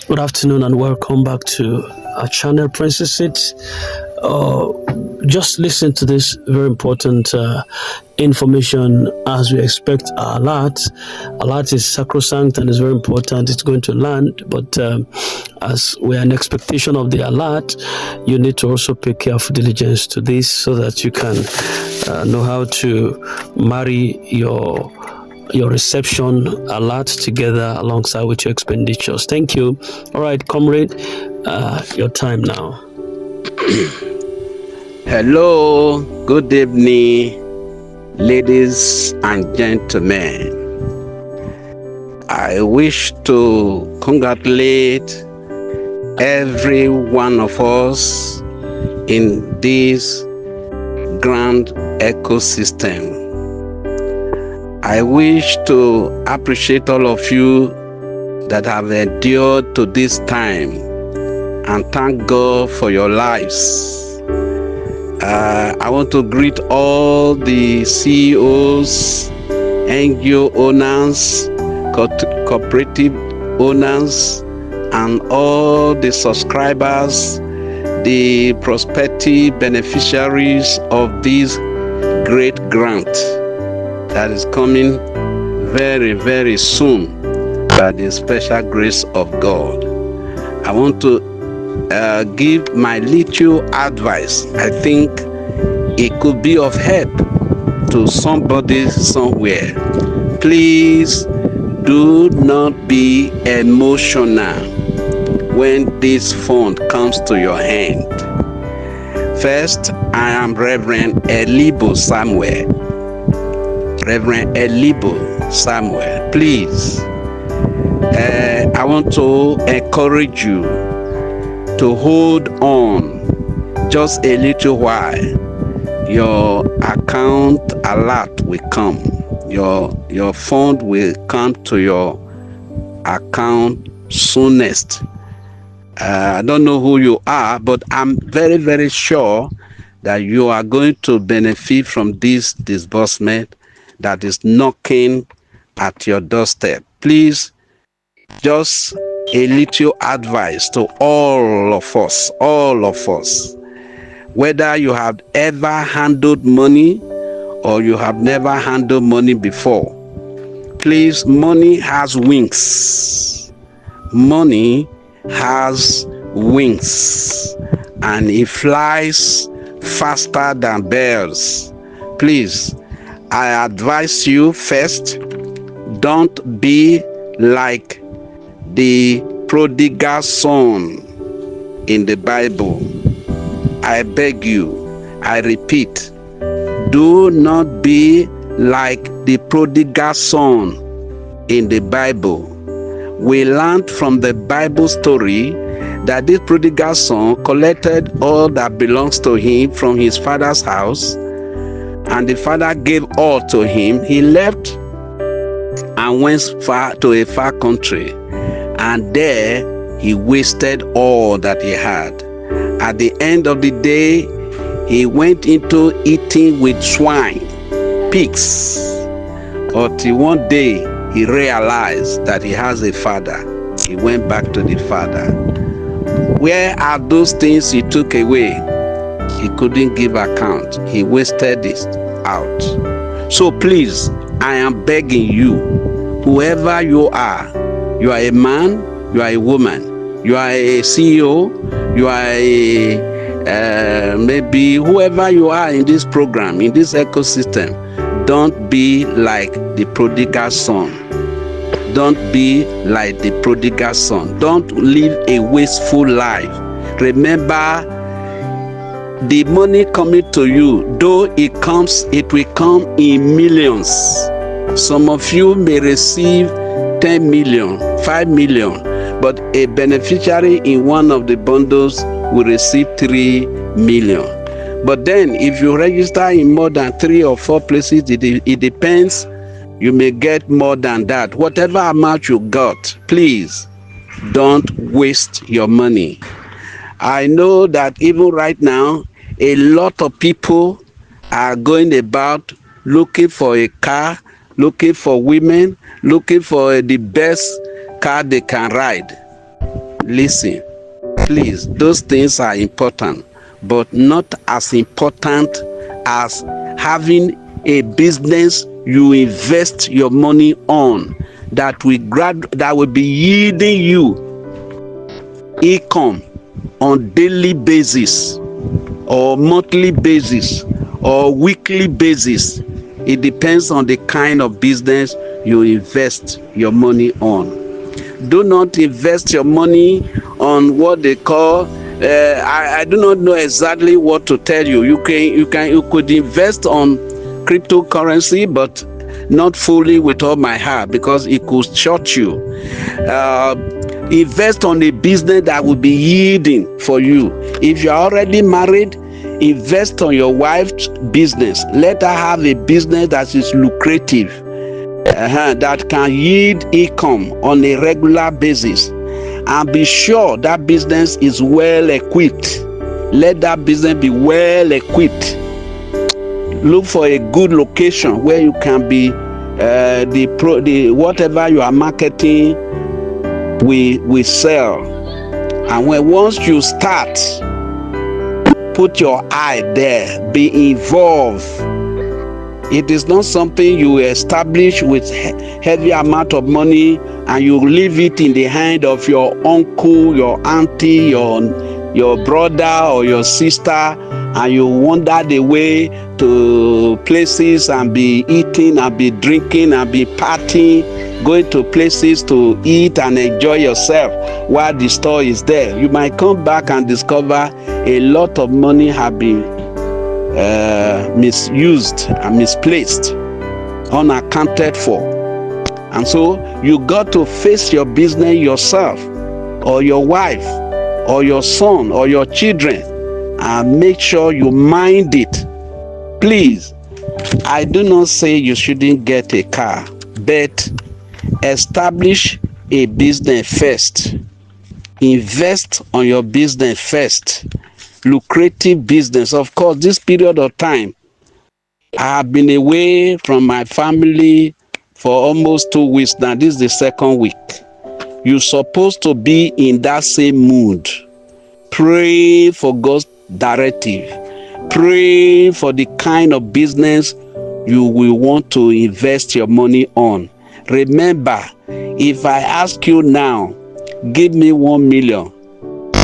Good afternoon and welcome back to our channel, Princess It. Just listen to this very important information as we expect our alert. Alert is sacrosanct and is very important. It's going to land, but as we are in expectation of the alert, you need to also pay careful diligence to this so that you can know how to marry your reception alert together alongside with your expenditures. Thank you. All right, comrade, your time now. Hello, good evening, ladies and gentlemen. I wish to congratulate every one of us in this grand ecosystem. I wish to appreciate all of you that have endured to this time and thank God for your lives. I want to greet all the CEOs, NGO owners, cooperative owners, and all the subscribers, the prospective beneficiaries of this great grant that is coming very, very soon by the special grace of God. I want to give my little advice. I think it could be of help to somebody somewhere. Please do not be emotional when this fund comes to your hand. First, I am Reverend Elibo Samuel. Reverend Elibo Samuel, please, I want to encourage you to hold on just a little while. Your account alert will come. Your fund will come to your account soonest. I don't know who you are, but I'm very, very sure that you are going to benefit from this disbursement that is knocking at your doorstep. Please, just a little advice to all of us, whether you have ever handled money or you have never handled money before. Please, money has wings. Money has wings and it flies faster than birds. Please, I advise you first, don't be like the prodigal son in the Bible. I beg you, I repeat, do not be like the prodigal son in the Bible. We learned from the Bible story that this prodigal son collected all that belongs to him from his father's house, and the father gave all to him. He left and went far to a far country, and there he wasted all that he had. At the end of the day, he went into eating with swine, pigs, until one day he realized that he has a father. He went back to the father. Where are those things he took away? He couldn't give account. He wasted it out. So please, I am begging you, whoever you are a man, you are a woman, you are a CEO, you are maybe whoever you are in this program, in this ecosystem, don't be like the prodigal son. Don't be like the prodigal son. Don't live a wasteful life. Remember, the money coming to you, though it will come in millions. Some of you may receive 10 million, 5 million, but a beneficiary in one of the bundles will receive 3 million. But then if you register in more than 3 or 4 places, it depends. You may get more than that. Whatever amount you got, please don't waste your money. I know that even right now, a lot of people are going about looking for a car, looking for women, looking for the best car they can ride. Listen, please, those things are important, but not as important as having a business you invest your money on that will be yielding you income on daily basis or monthly basis or weekly basis. It depends on the kind of business you invest your money on. Do not invest your money on what they call I do not know exactly what to tell you. You could invest on cryptocurrency, but not fully with all my heart, because it could short you. Invest on a business that will be yielding for you. If you are already married, invest on your wife's business. Let her have a business that is lucrative, that can yield income on a regular basis, and be sure that business is well equipped. Let that business be well equipped. Look for a good location where you can be the whatever you are marketing we sell. And once you start, put your eye there, be involved. It is not something you establish with heavy amount of money and you leave it in the hand of your uncle, your auntie, your brother or your sister, and you wander the way to places and be eating and be drinking and be partying, going to places to eat and enjoy yourself while the store is there. You might come back and discover a lot of money have been misused and misplaced, unaccounted for. And so you got to face your business yourself, or your wife, or your son, or your children, and make sure you mind it. Please, I do not say you shouldn't get a car, but establish a business first. Invest on your business first. Lucrative business. Of course, this period of time, I have been away from my family for almost 2 weeks now. This is the second week. You're supposed to be in that same mood. Pray for God's directive. Pray for the kind of business you will want to invest your money on. Remember, if I ask you now, give me 1 million,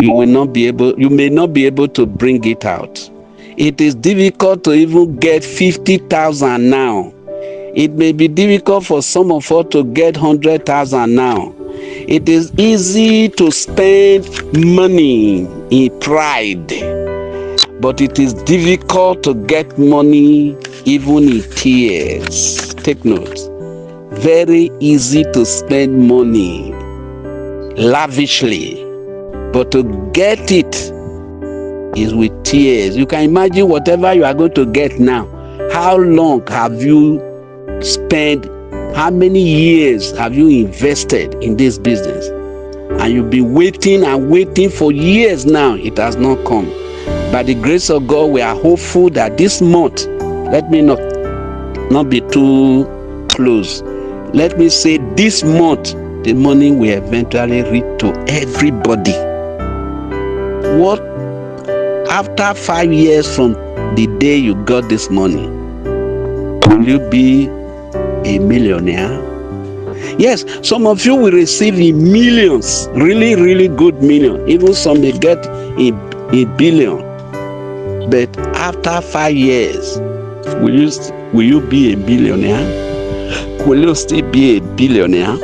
you may not be able to bring it out. It is difficult to even get 50,000 now. It may be difficult for some of us to get 100,000 now. It is easy to spend money in pride, but it is difficult to get money even in tears. Take note. Very easy to spend money lavishly, but to get it is with tears. You can imagine whatever you are going to get now. How long have you spent? How many years have you invested in this business? And you've been waiting and waiting for years now. It has not come. By the grace of God, we are hopeful that this month, let me not be too close. Let me say this month, the money will eventually reach to everybody. What? After 5 years from the day you got this money, will you be a millionaire? Yes, some of you will receive in millions, really, really good million. Even some may get a billion. But after 5 years, will you be a millionaire? Will you still be a billionaire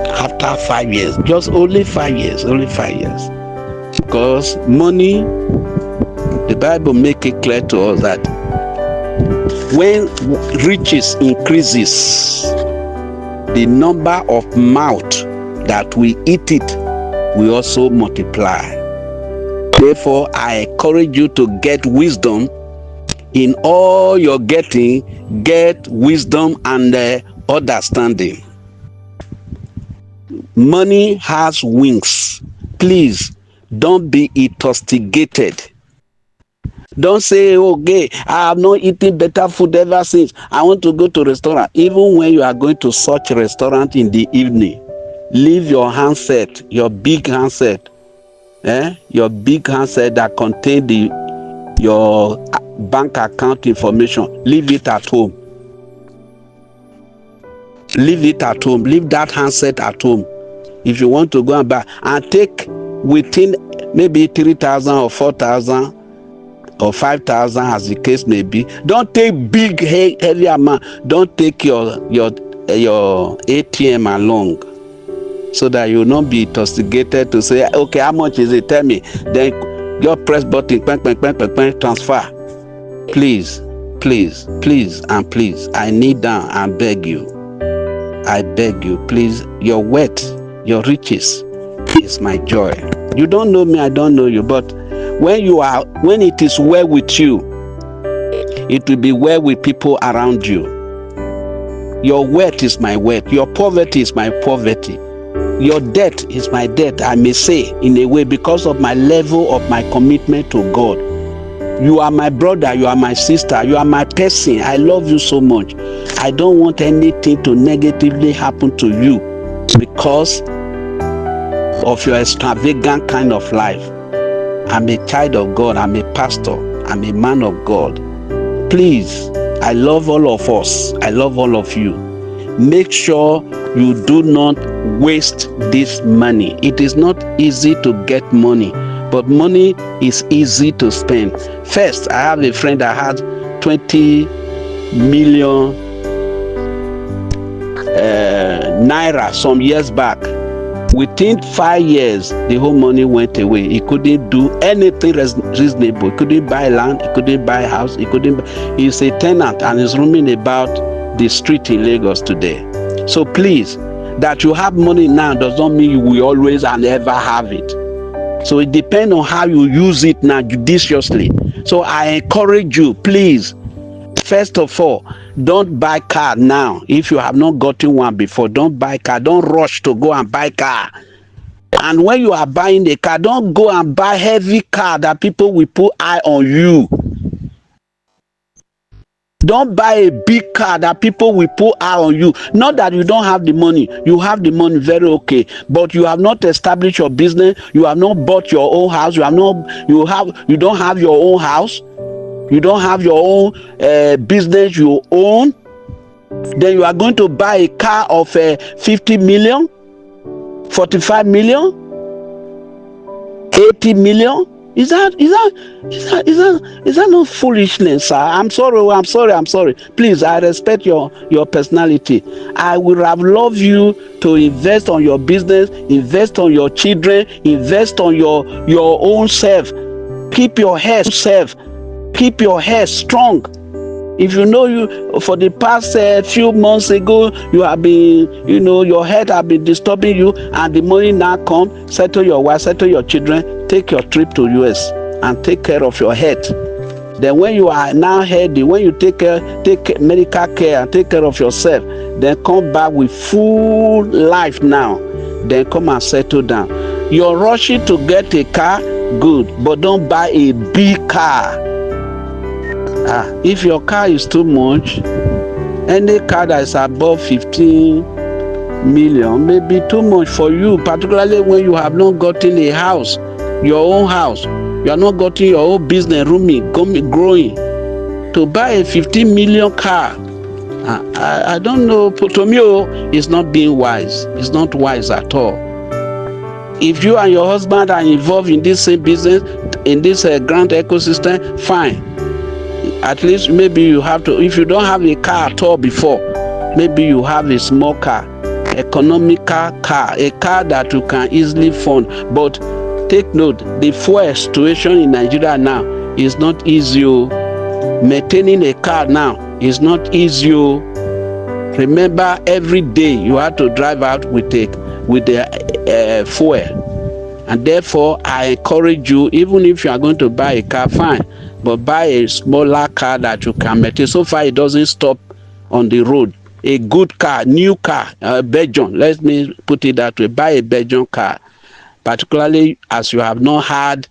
after 5 years? Just only 5 years, only 5 years. Because money, the Bible make it clear to us that when riches increases, the number of mouth that we eat it will also multiply. Therefore, I encourage you to get wisdom. In all you're getting, get wisdom and understanding. Money has wings. Please don't be intoxicated. Don't say, okay, I have not eaten better food ever since. I want to go to a restaurant. Even when you are going to such a restaurant in the evening, leave your handset, your big handset, Your big handset that contain your bank account information, leave it at home. Leave it at home. Leave that handset at home. If you want to go and buy, and take within maybe 3,000 or 4,000 or 5,000, as the case may be. Don't take big heavy amount. Don't take your ATM along, so that you will not be intoxicated to say, okay, how much is it? Tell me. Then just press button, transfer. Please, please, please, and please, I kneel down and beg you. I beg you, please. Your wealth, your riches is my joy. You don't know me, I don't know you, but when it is well with you, it will be well with people around you. Your wealth is my wealth. Your poverty is my poverty. Your debt is my debt, I may say, in a way, because of my level of my commitment to God. You are my brother, you are my sister, you are my person. I love you so much. I don't want anything to negatively happen to you because of your extravagant kind of life. I'm a child of God, I'm a pastor, I'm a man of God. Please, I love all of us, I love all of you. Make sure you do not waste this money. It is not easy to get money, but money is easy to spend. First, I have a friend that had 20 million naira some years back. Within 5 years, the whole money went away. He couldn't do anything reasonable. He couldn't buy land, he couldn't buy a house, he's a tenant and is roaming about the street in Lagos today. So please, that you have money now does not mean you will always and ever have it. So it depends on how you use it now judiciously. So I encourage you, please, first of all, don't buy car now. If you have not gotten one before, don't buy car. Don't rush to go and buy car. And when you are buying a car, don't go and buy heavy car that people will put eye on you. Don't buy a big car that people will put eye on you. Not that you don't have the money. You have the money, very okay. But you have not established your business. You have not bought your own house. You don't have your own house. You don't have your own business you own. Then you are going to buy a car of 50 million, 45 million, 80 million. Is that not foolishness, sir? I'm sorry. Please, I respect your personality. I would have loved you to invest on your business, invest on your children, invest on your own self. Keep your head safe. Keep your head strong. If you know you for the past few months ago, you have been, your head have been disturbing you, and the money now come, settle your wife, settle your children, take your trip to US and take care of your head. Then when you are now healthy, when you take medical care and take care of yourself, then come back with full life now. Then come and settle down. You're rushing to get a car, good, but don't buy a big car. If your car is too much, any car that is above 15 million may be too much for you, particularly when you have not gotten a house, your own house. You are not gotten your own business growing. To buy a 15 million car, I don't know, to me, it's not being wise. It's not wise at all. If you and your husband are involved in this same business, in this grand ecosystem, fine. At least maybe you have to, if you don't have a car at all before, maybe you have a small car, economical car, a car that you can easily fund. But take note, the fuel situation in Nigeria now is not easy. Maintaining a car now is not easy. Remember, every day you have to drive out with the fuel. And therefore, I encourage you, even if you are going to buy a car, fine, but buy a smaller car that you can maintain. So far, it doesn't stop on the road. A good car, new car, Belgian, let me put it that way, buy a Belgian car, particularly as you have not had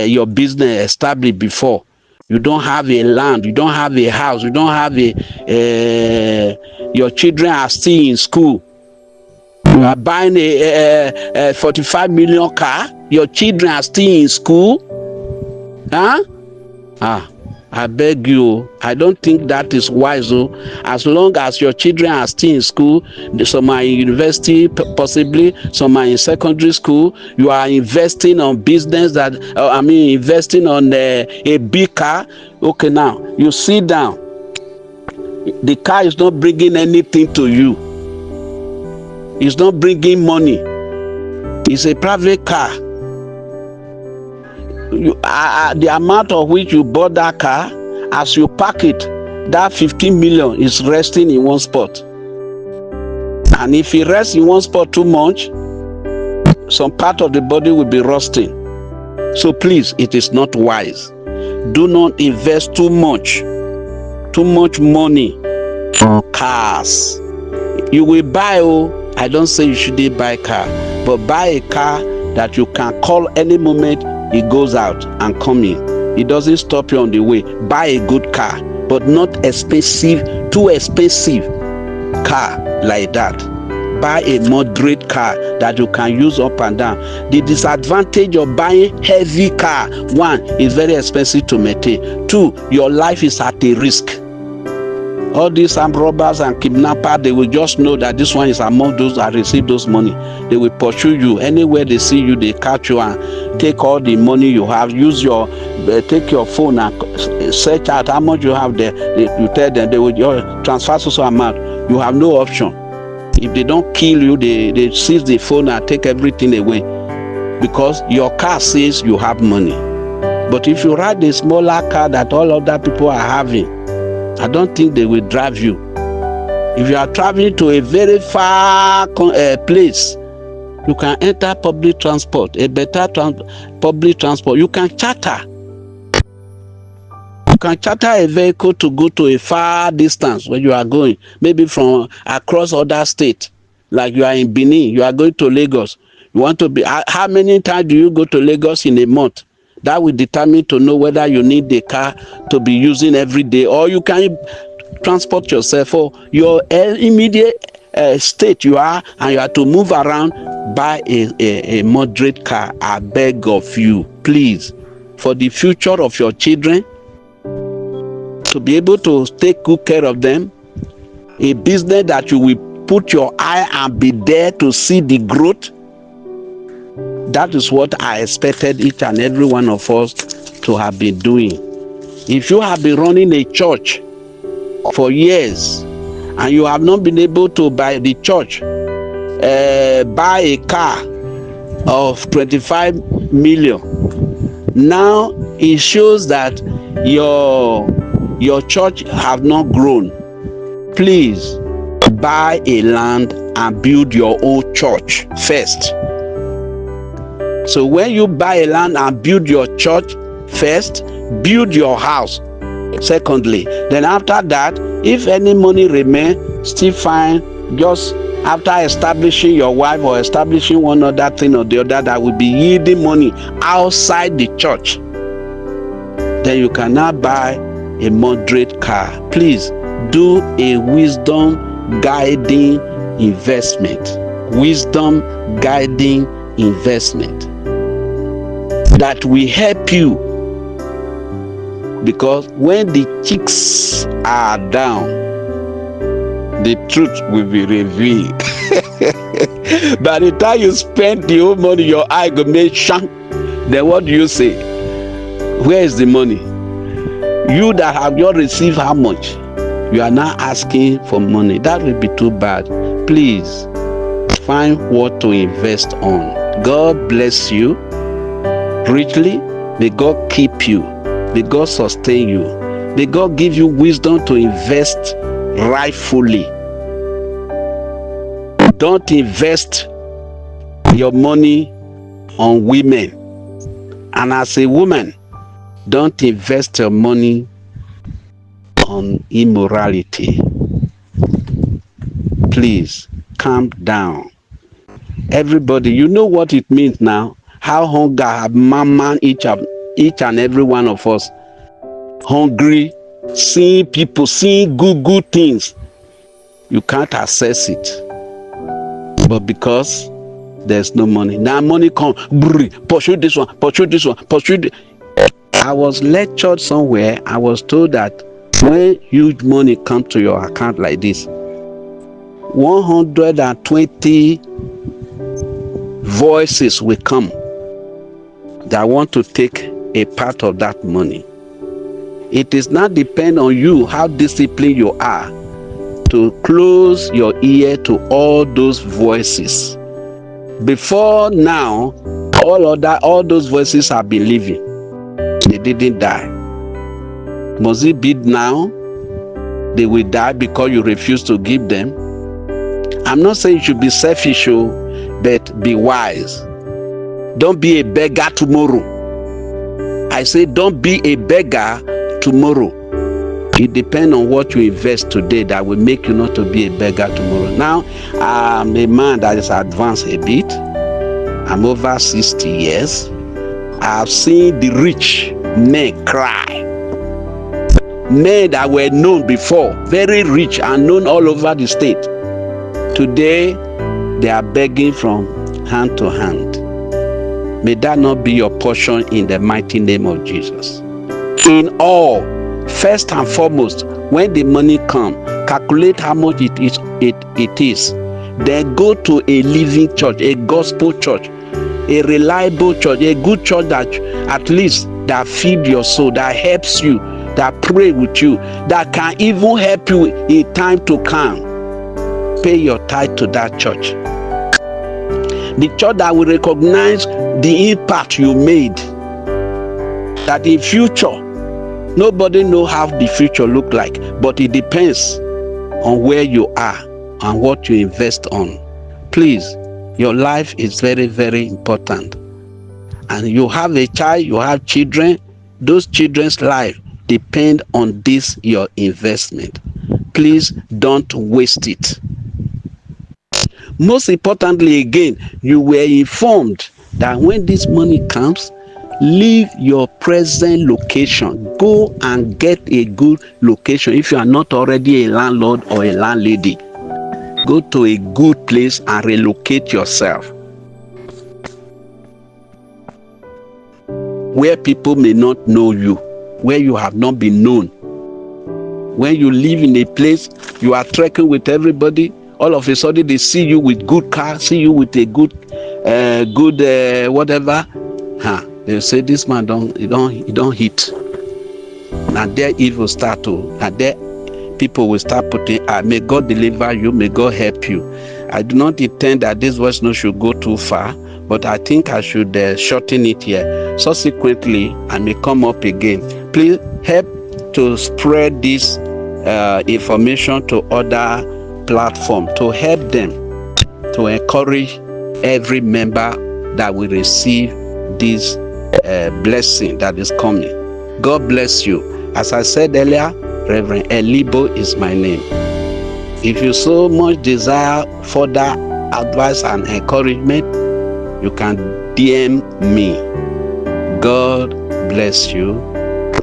your business established before. You don't have a land, you don't have a house, you don't have your children are still in school. You are buying a 45 million car. your children are still in school? Huh? I beg you, I don't think that is wise. As long as your children are still in school, some are in university, possibly some are in secondary school, you are investing on business that, investing on a big car. Okay, now you sit down. The car is not bringing anything to you. It's not bringing money. It's a private car. The amount of which you bought that car, as you pack it, that 15 million is resting in one spot. And if it rests in one spot too much, some part of the body will be rusting. So please, it is not wise. Do not invest too much money on cars. You will buy, I don't say you shouldn't buy a car, but buy a car that you can call any moment. It goes out and come in. It doesn't stop you on the way. Buy a good car, but not expensive, too expensive car like that. Buy a moderate car that you can use up and down. The disadvantage of buying heavy car, one, is very expensive to maintain. Two, your life is at a risk. All these armed robbers and kidnappers, they will just know that this one is among those that receive those money. They will pursue you. Anywhere they see you, they catch you and take all the money you have. Take your phone and search out how much you have there. You tell them, they will transfer so amount. You have no option. If they don't kill you, they seize the phone and take everything away. Because your car says you have money. But if you ride a smaller car that all other people are having, I don't think they will drive you. If you are traveling to a very far place, you can enter public transport, a better public transport. You can charter. You can charter a vehicle to go to a far distance where you are going, maybe from across other states. Like you are in Benin, you are going to Lagos. You want to be, how many times do you go to Lagos in a month? That will determine to know whether you need the car to be using every day, or you can transport yourself for your immediate state you are, and you have to move around. Buy a moderate car. I beg of you, please, for the future of your children, to be able to take good care of them, a business that you will put your eye and be there to see the growth. That is what I expected each and every one of us to have been doing. If you have been running a church for years and you have not been able to buy the church, buy a car of 25 million, now it shows that your church have not grown. Please buy a land and build your own church first. So when you buy a land and build your church first, build your house secondly. Then after that, if any money remains, still fine. Just after establishing your wife or establishing one other thing or the other that will be yielding money outside the church, then you can now buy a moderate car. Please do a wisdom guiding investment. Wisdom guiding investment that will help you, because when the chips are down, the truth will be revealed. By the time you spend the whole money, your eye go make shank. Then what do you say? Where is the money? You that have just received how much, you are now asking for money. That will be too bad. Please find what to invest on. God bless you richly. May God keep you. May God sustain you. May God give you wisdom to invest rightfully. Don't invest your money on women. And as a woman, don't invest your money on immorality. Please calm down. Everybody, you know what it means now. How hunger have mama each and every one of us. Hungry, seeing people, seeing good things. You can't access it. But because there's no money. Now money come, pursue this one, pursue this one, pursue this. I was lectured somewhere. I was told that when huge money comes to your account like this, 120 voices will come that want to take a part of that money. It is not depend on you how disciplined you are to close your ear to all those voices. Before now, all those voices have been living. They didn't die. Must it be now? They will die because you refuse to give them. I'm not saying you should be selfish, but be wise. Don't be a beggar tomorrow. I say don't be a beggar tomorrow. It depends on what you invest today that will make you not to be a beggar tomorrow. Now, I'm a man that is advanced a bit. I'm over 60 years. I've seen the rich men cry. Men that were known before, very rich and known all over the state. Today, they are begging from hand to hand. May that not be your portion in the mighty name of Jesus. In all, first and foremost, when the money comes, calculate how much it is. Then go to a living church, a gospel church, a reliable church, a good church that at least that feed your soul, that helps you, that pray with you, that can even help you in time to come. Pay your tithe to that church. The church that will recognize the impact you made. That in future, nobody knows how the future look like, but it depends on where you are and what you invest on. Please, your life is very, very important. And you have a child, you have children, those children's life depend on this, your investment. Please don't waste it. Most importantly, again, you were informed that when this money comes, leave your present location. Go and get a good location. If you are not already a landlord or a landlady, go to a good place and relocate yourself. Where people may not know you, where you have not been known. When you live in a place, you are trekking with everybody, all of a sudden they see you with good car, see you with a good whatever. They say this man don't hit. And their evil start to, and there people will start putting, may God deliver you, may God help you. I do not intend that this voice note should go too far, but I think I should shorten it here. Subsequently, I may come up again. Please help to spread this information to other platforms to help them, to encourage every member that will receive this blessing that is coming. God bless you. As I said earlier, Reverend Elibo is my name. If you so much desire further advice and encouragement, you can DM me. God bless you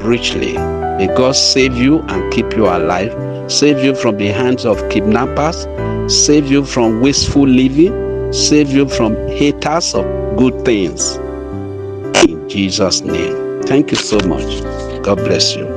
richly. May God save you and keep you alive, save you from the hands of kidnappers, save you from wasteful living, save you from haters of good things. In Jesus' name. Thank you so much. God bless you.